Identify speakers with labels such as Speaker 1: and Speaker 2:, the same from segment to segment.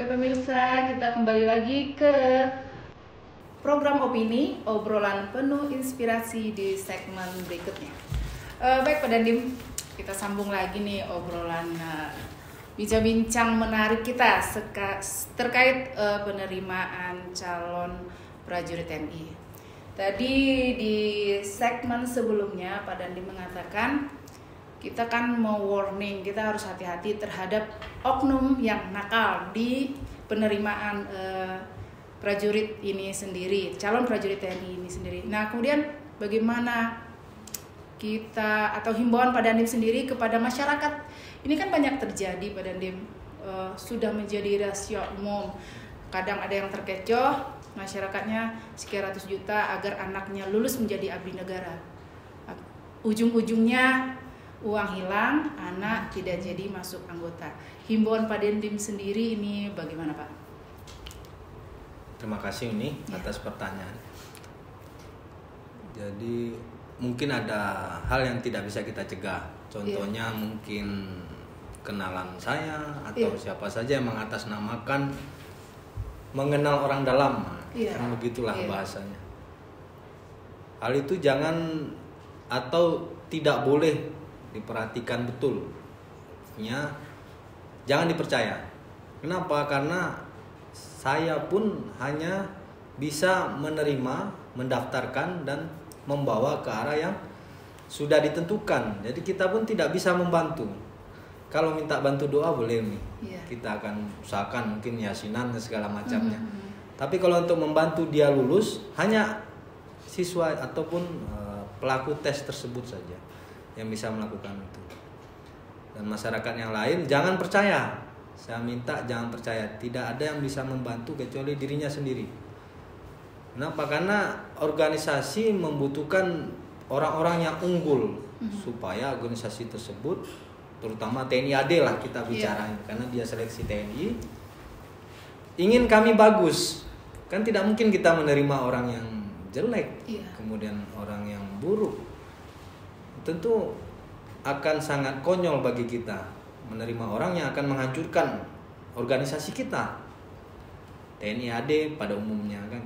Speaker 1: pemirsa, kita kembali lagi ke program opini, obrolan penuh inspirasi di segmen berikutnya. Baik Pak Dandim, kita sambung lagi nih obrolan bincang-bincang menarik kita terkait penerimaan calon prajurit TNI. Tadi di segmen sebelumnya Pak Dandim mengatakan kita kan mau warning, kita harus hati-hati terhadap oknum yang nakal di penerimaan prajurit ini sendiri, calon prajurit TNI ini sendiri. Nah, kemudian bagaimana kita atau himbauan Pak Dandim sendiri kepada masyarakat? Ini kan banyak terjadi Pak Dandim, sudah menjadi rahasia umum. Kadang ada yang terkecoh, masyarakatnya sekian ratus juta agar anaknya lulus menjadi abdi negara. Ujung-ujungnya uang hilang, anak tidak jadi masuk anggota. Himbauan Pak Dandim sendiri ini bagaimana Pak?
Speaker 2: Terima kasih ini atas pertanyaan. Jadi mungkin ada hal yang tidak bisa kita cegah. Contohnya mungkin kenalan saya atau siapa saja yang mengatasnamakan mengenal orang dalam. Kan begitulah bahasanya. Hal itu jangan atau tidak boleh diperhatikan betul, jangan dipercaya. Kenapa? Karena saya pun hanya bisa menerima, mendaftarkan dan membawa ke arah yang sudah ditentukan. Jadi kita pun tidak bisa membantu. Kalau minta bantu doa boleh nih, kita akan usahakan mungkin yasinan dan segala macamnya. Tapi kalau untuk membantu dia lulus, hanya siswa ataupun pelaku tes tersebut saja yang bisa melakukan itu. Dan masyarakat yang lain jangan percaya. Saya minta jangan percaya. Tidak ada yang bisa membantu kecuali dirinya sendiri. Kenapa? Karena organisasi membutuhkan orang-orang yang unggul supaya organisasi tersebut, terutama TNI AD lah kita bicarain, karena dia seleksi TNI. Ingin kami bagus, kan tidak mungkin kita menerima orang yang jelek, kemudian orang yang buruk. Tentu akan sangat konyol bagi kita menerima orang yang akan menghancurkan organisasi kita, TNI AD pada umumnya kan.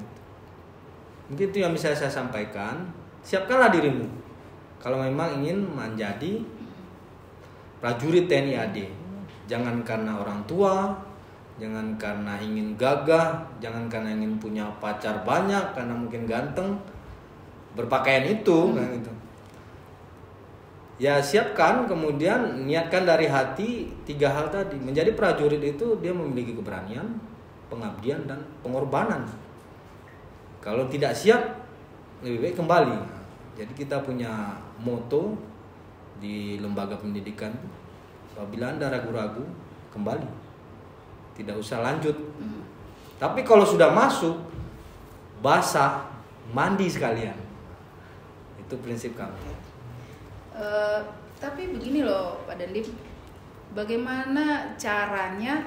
Speaker 2: Mungkin itu yang bisa saya sampaikan. Siapkanlah dirimu kalau memang ingin menjadi prajurit TNI AD. Jangan karena orang tua, jangan karena ingin gagah, jangan karena ingin punya pacar banyak, karena mungkin ganteng, berpakaian itu kan gitu. Ya siapkan, kemudian niatkan dari hati 3 hal tadi. Menjadi prajurit itu dia memiliki keberanian, pengabdian dan pengorbanan. Kalau tidak siap, lebih baik kembali. Jadi kita punya moto di lembaga pendidikan, apabila Anda ragu-ragu, kembali. Tidak usah lanjut. Tapi kalau sudah masuk, basah, mandi sekalian. Itu prinsip kami.
Speaker 1: Tapi begini loh Pak Dandim, bagaimana caranya?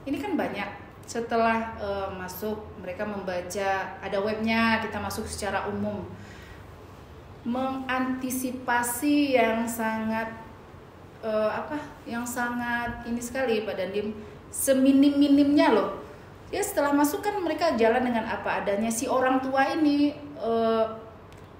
Speaker 1: Ini kan banyak setelah masuk mereka membaca, ada webnya, kita masuk secara umum, mengantisipasi yang sangat yang sangat ini sekali Pak Dandim, seminim-minimnya loh. Ya setelah masuk kan mereka jalan dengan apa adanya. Si orang tua ini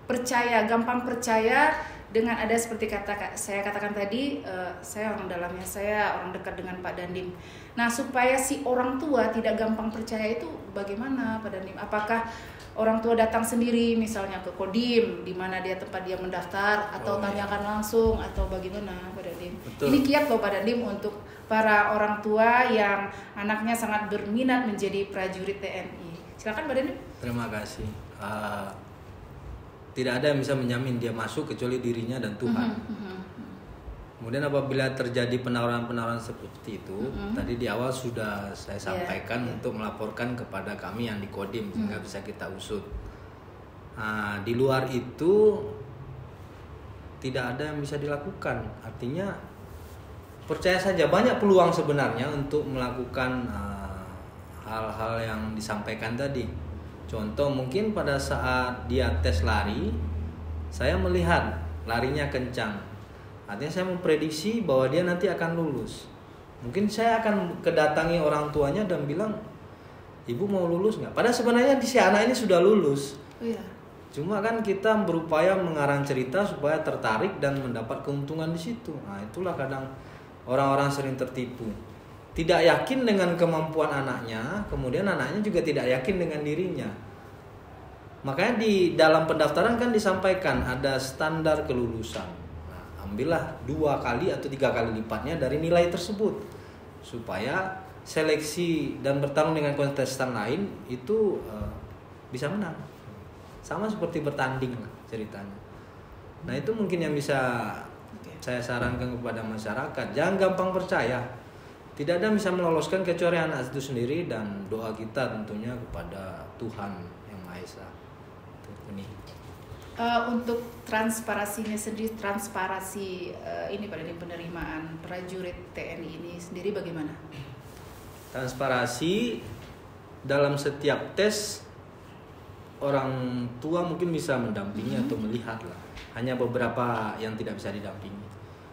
Speaker 1: percaya, gampang percaya dengan ada seperti saya katakan tadi, saya orang dalamnya, saya orang dekat dengan Pak Dandim. Nah, supaya si orang tua tidak gampang percaya itu bagaimana Pak Dandim? Apakah orang tua datang sendiri misalnya ke Kodim di mana dia tempat dia mendaftar, atau tanyakan langsung, atau bagaimana Pak Dandim? Betul. Ini kiat loh Pak Dandim untuk para orang tua yang anaknya sangat berminat menjadi prajurit TNI. Silakan Pak Dandim.
Speaker 2: Terima kasih. Tidak ada yang bisa menjamin dia masuk kecuali dirinya dan Tuhan. Kemudian apabila terjadi penawaran-penawaran seperti itu, tadi di awal sudah saya sampaikan untuk melaporkan kepada kami yang di Kodim sehingga bisa kita usut. Di luar itu tidak ada yang bisa dilakukan. Artinya percaya saja, banyak peluang sebenarnya untuk melakukan hal-hal yang disampaikan tadi. Contoh mungkin pada saat dia tes lari, saya melihat larinya kencang. Artinya saya memprediksi bahwa dia nanti akan lulus. Mungkin saya akan kedatangi orang tuanya dan bilang, ibu mau lulus nggak? Padahal sebenarnya si anak ini sudah lulus.
Speaker 1: Iya.
Speaker 2: Cuma kan kita berupaya mengarang cerita supaya tertarik dan mendapat keuntungan di situ. Nah, itulah kadang orang-orang sering tertipu. Tidak yakin dengan kemampuan anaknya, kemudian anaknya juga tidak yakin dengan dirinya. Makanya di dalam pendaftaran kan disampaikan ada standar kelulusan. Nah, ambillah 2 kali atau 3 kali lipatnya dari nilai tersebut supaya seleksi dan bertarung dengan kontestan lain itu bisa menang. Sama seperti bertanding lah ceritanya. Nah, itu mungkin yang bisa saya sarankan kepada masyarakat. Jangan gampang percaya. Tidak ada yang bisa meloloskan kecuali anak itu sendiri dan doa kita tentunya kepada Tuhan Yang Maha Esa. Ini.
Speaker 1: Untuk transparansinya sendiri, ini pada penerimaan prajurit TNI ini sendiri bagaimana?
Speaker 2: Transparansi dalam setiap tes orang tua mungkin bisa mendampingi atau melihat lah. Hanya beberapa yang tidak bisa didampingi.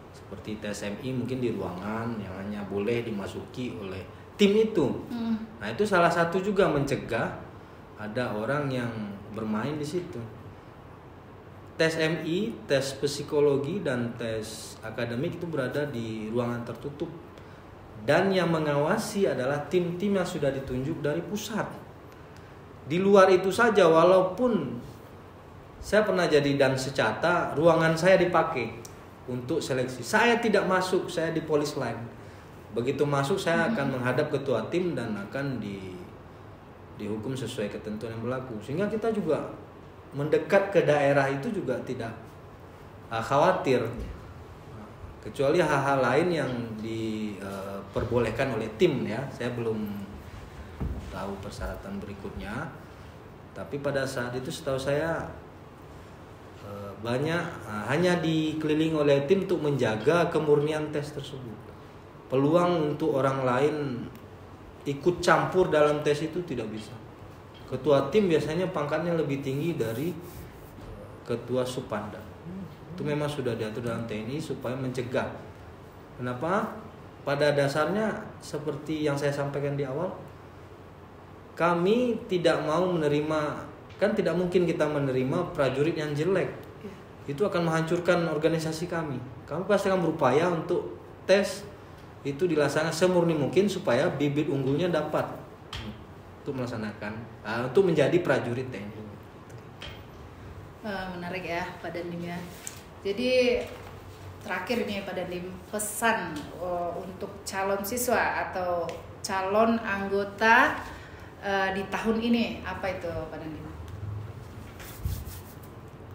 Speaker 2: Seperti tes MI mungkin di ruangan yang hanya boleh dimasuki oleh tim itu. Nah, itu salah satu juga mencegah ada orang yang bermain di situ. Tes MI, tes psikologi dan tes akademik itu berada di ruangan tertutup. Dan yang mengawasi adalah tim-tim yang sudah ditunjuk dari pusat. Di luar itu saja, walaupun saya pernah jadi dan secata, ruangan saya dipakai untuk seleksi. Saya tidak masuk, saya di polis line. Begitu masuk saya akan menghadap ketua tim dan akan dihukum sesuai ketentuan yang berlaku. Sehingga kita juga mendekat ke daerah itu juga tidak khawatir. Kecuali hal-hal lain yang diperbolehkan oleh tim ya. Saya belum tahu persyaratan berikutnya. Tapi pada saat itu setahu saya banyak hanya dikelilingi oleh tim untuk menjaga kemurnian tes tersebut. Peluang untuk orang lain ikut campur dalam tes itu tidak bisa. Ketua tim biasanya pangkatnya lebih tinggi dari ketua Supanda. Itu memang sudah diatur dalam TNI supaya mencegah. Kenapa? Pada dasarnya seperti yang saya sampaikan di awal, kami tidak mau menerima, kan tidak mungkin kita menerima prajurit yang jelek. Itu akan menghancurkan organisasi kami. Kami pasti akan berupaya untuk tes itu dilaksanakan semurni mungkin supaya bibit unggulnya dapat untuk melaksanakan, untuk menjadi prajurit TNI.
Speaker 1: Menarik ya Pak Dandim ya. Jadi terakhir nih Pak Dandim, pesan untuk calon siswa atau calon anggota di tahun ini apa itu Pak Dandim?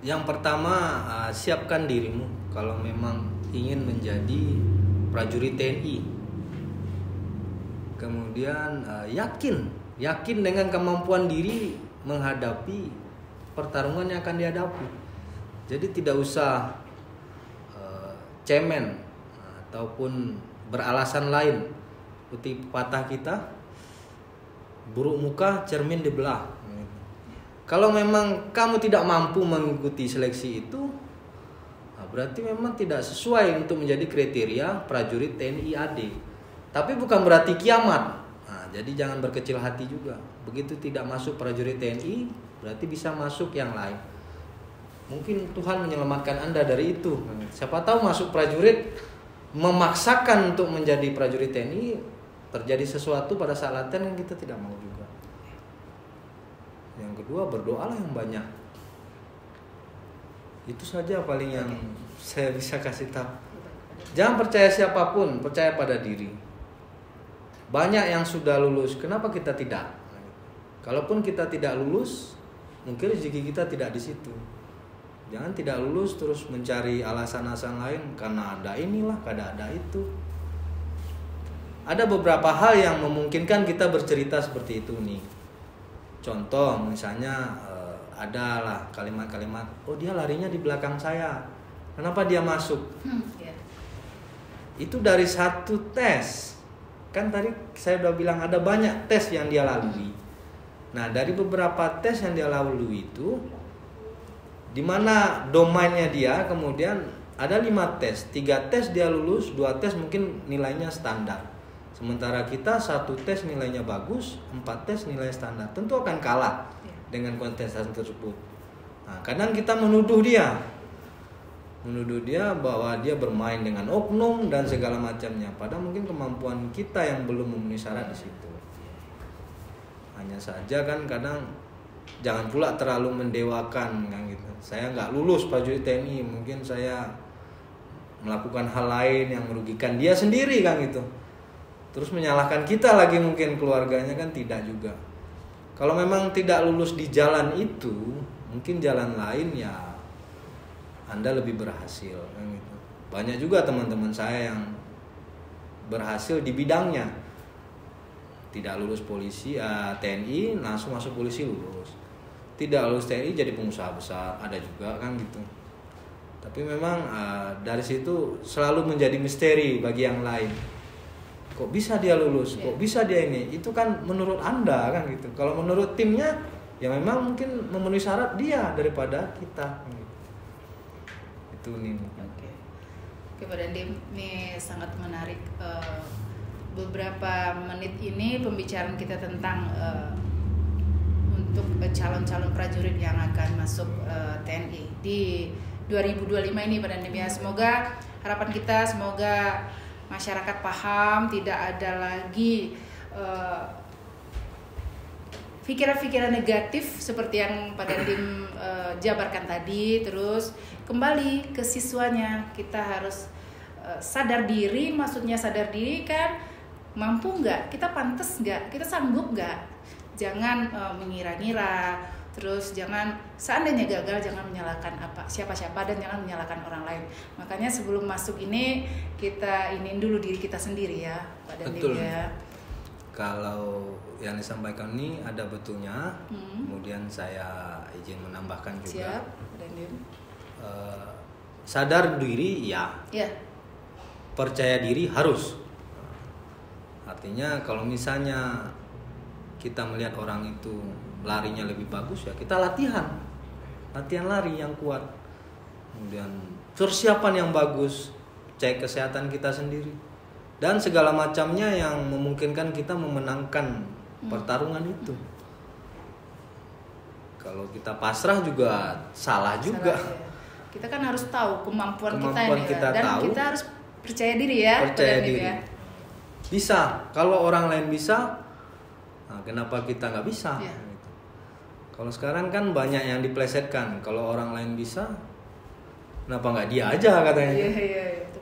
Speaker 2: Yang pertama, siapkan dirimu kalau memang ingin menjadi prajurit TNI. Kemudian yakin dengan kemampuan diri menghadapi pertarungan yang akan dihadapi. Jadi tidak usah cemen ataupun beralasan lain. Seperti pepatah kita, buruk muka cermin dibelah. Kalau memang kamu tidak mampu mengikuti seleksi itu, berarti memang tidak sesuai untuk menjadi kriteria prajurit TNI AD. Tapi bukan berarti kiamat. Jadi jangan berkecil hati juga. Begitu tidak masuk prajurit TNI, berarti bisa masuk yang lain. Mungkin Tuhan menyelamatkan Anda dari itu. Siapa tahu masuk prajurit memaksakan untuk menjadi prajurit TNI, terjadi sesuatu pada saat latihan yang kita tidak mau juga. Yang kedua, berdoalah yang banyak. Itu saja paling yang saya bisa kasih tahu. Jangan percaya siapapun, percaya pada diri. Banyak yang sudah lulus, kenapa kita tidak? Kalaupun kita tidak lulus, mungkin rezeki kita tidak di situ. Jangan tidak lulus terus mencari alasan-alasan lain karena ada inilah, karena ada itu. Ada beberapa hal yang memungkinkan kita bercerita seperti itu nih. Contoh misalnya adalah kalimat-kalimat, oh dia larinya di belakang saya, kenapa dia masuk? Itu dari satu tes. Kan tadi saya udah bilang ada banyak tes yang dia lalui. Nah dari beberapa tes yang dia lalui itu, di mana domainnya dia, kemudian ada 5 tes, 3 tes dia lulus, 2 tes mungkin nilainya standar. Sementara kita 1 tes nilainya bagus, 4 tes nilai standar, tentu akan kalah dengan kontestan tersebut. Nah, kadang kita menuduh dia bahwa dia bermain dengan oknum dan segala macamnya. Padahal mungkin kemampuan kita yang belum memenuhi syarat di situ. Hanya saja kan kadang jangan pula terlalu mendewakan kan gitu. Saya nggak lulus prajurit TNI, mungkin saya melakukan hal lain yang merugikan dia sendiri kan gitu. Terus menyalahkan kita lagi, mungkin keluarganya, kan tidak juga. Kalau memang tidak lulus di jalan itu, mungkin jalan lain ya Anda lebih berhasil kan gitu. Banyak juga teman-teman saya yang berhasil di bidangnya. Tidak lulus polisi TNI langsung masuk polisi lulus. Tidak lulus TNI jadi pengusaha besar, ada juga kan gitu. Tapi memang dari situ selalu menjadi misteri bagi yang lain. Kok bisa dia lulus? Kok bisa dia ini? Itu kan menurut Anda kan gitu. Kalau menurut timnya ya memang mungkin memenuhi syarat dia daripada kita. Itu nih.
Speaker 1: Oke, Pak Dandim, ini sangat menarik. Beberapa menit ini pembicaraan kita tentang untuk calon-calon prajurit yang akan masuk TNI di 2025 ini, Pak Dandim ya. Semoga harapan kita, semoga masyarakat paham, tidak ada lagi pikiran-pikiran negatif seperti yang Pak Dandim jabarkan tadi. Terus kembali ke siswanya, kita harus sadar diri. Maksudnya sadar diri kan, mampu nggak, kita pantas nggak, kita sanggup nggak. Jangan mengira-ngira. Terus jangan, seandainya gagal, jangan menyalahkan siapa-siapa dan jangan menyalahkan orang lain. Makanya sebelum masuk ini kita iniin dulu diri kita sendiri ya, Pak Dandim ya.
Speaker 2: Kalau yang disampaikan ini ada betulnya. Kemudian saya izin menambahkan juga.
Speaker 1: Siap, Pak Dandim.
Speaker 2: Sadar diri ya. Percaya diri harus. Artinya kalau misalnya kita melihat orang itu larinya lebih bagus, ya kita latihan lari yang kuat, kemudian persiapan yang bagus, cek kesehatan kita sendiri dan segala macamnya yang memungkinkan kita memenangkan pertarungan itu. Kalau kita pasrah juga salah juga.
Speaker 1: Ya. Kita kan harus tahu kemampuan kita ini
Speaker 2: kita
Speaker 1: dan
Speaker 2: tahu,
Speaker 1: kita harus percaya diri ya.
Speaker 2: Percaya diri. Ya. Bisa. Kalau orang lain bisa, nah, kenapa kita nggak bisa?
Speaker 1: Ya.
Speaker 2: Kalau sekarang kan banyak yang diplesetkan. Kalau orang lain bisa, kenapa nggak dia aja katanya?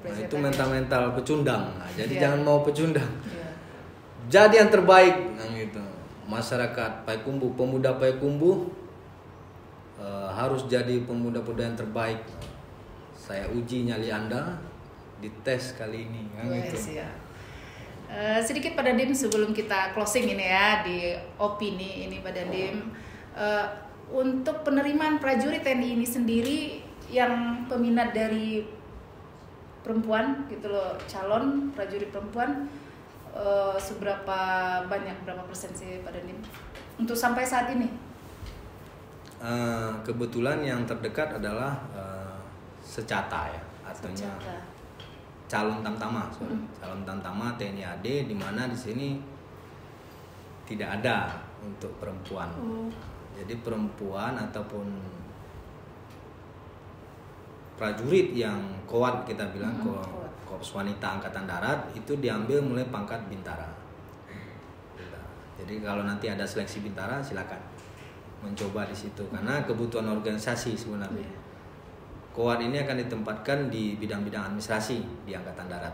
Speaker 2: Nah, itu mental pecundang. Nah, jadi jangan mau pecundang. Jadi yang terbaik, nah, gitu. Masyarakat Payakumbuh, pemuda Payakumbuh harus jadi pemuda-pemuda yang terbaik. Saya uji nyali Anda di tes kali ini, kan gitu.
Speaker 1: Sedikit Pak Dandim sebelum kita closing ini ya di opini ini Pak Dandim. Untuk penerimaan prajurit TNI ini sendiri yang peminat dari perempuan gitu loh, calon prajurit perempuan, seberapa banyak, berapa persen sih Pak Dandim untuk sampai saat ini?
Speaker 2: Kebetulan yang terdekat adalah Secata ya, artinya calon tamtama, calon tamtama TNI AD, di mana di sini tidak ada untuk perempuan. Jadi perempuan ataupun prajurit yang koat, kita bilang korps wanita angkatan darat, itu diambil mulai pangkat bintara. Jadi kalau nanti ada seleksi bintara, silakan mencoba di situ karena kebutuhan organisasi sebenarnya. Koat ini akan ditempatkan di bidang-bidang administrasi di angkatan darat.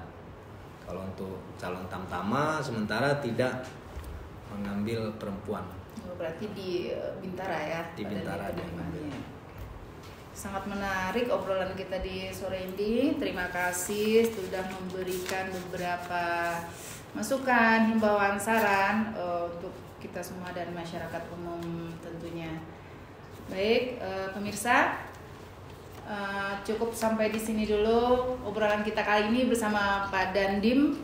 Speaker 2: Kalau untuk calon tamtama sementara tidak mengambil perempuan.
Speaker 1: Berarti di Bintara ya.
Speaker 2: Di Bintara.
Speaker 1: Sangat menarik obrolan kita di sore ini. Terima kasih sudah memberikan beberapa masukan, himbauan, saran untuk kita semua dan masyarakat umum tentunya. Baik, pemirsa, cukup sampai di sini dulu obrolan kita kali ini bersama Pak Dandim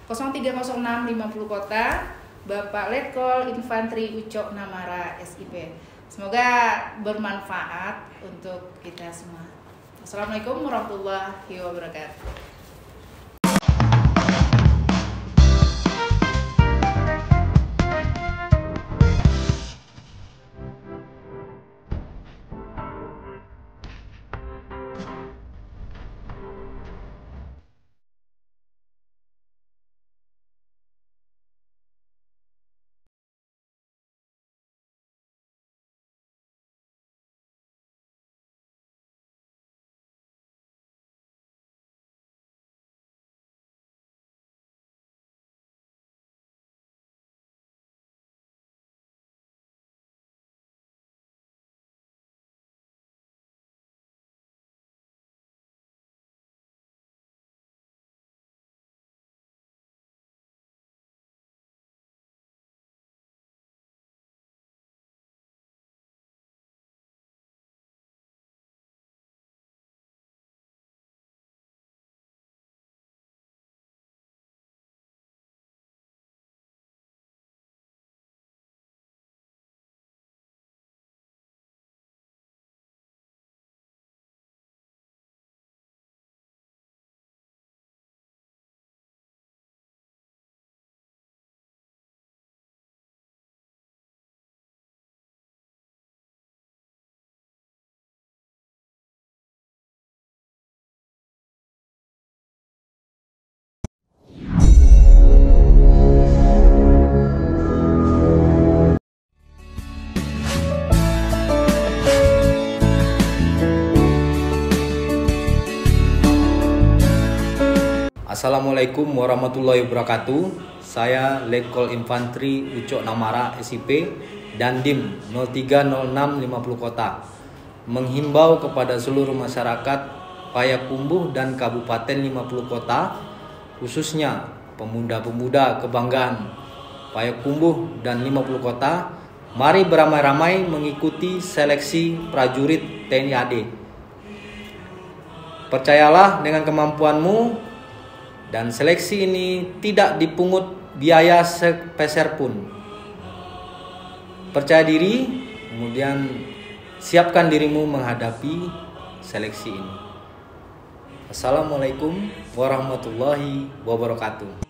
Speaker 1: 0306 50 Kota, Bapak Letkol Infanteri Ucok Namara SIP. Semoga bermanfaat untuk kita semua. Assalamualaikum warahmatullahi wabarakatuh.
Speaker 2: Assalamualaikum warahmatullahi wabarakatuh. Saya Letkol Infantri Ucok Namara SIP dan DIM 030650 Kota menghimbau kepada seluruh masyarakat Payakumbuh dan Kabupaten 50 Kota, khususnya pemuda-pemuda kebanggaan Payakumbuh dan 50 Kota, mari beramai-ramai mengikuti seleksi prajurit TNI AD. Percayalah dengan kemampuanmu, dan seleksi ini tidak dipungut biaya sepeser pun. Percaya diri, kemudian siapkan dirimu menghadapi seleksi ini. Assalamualaikum warahmatullahi wabarakatuh.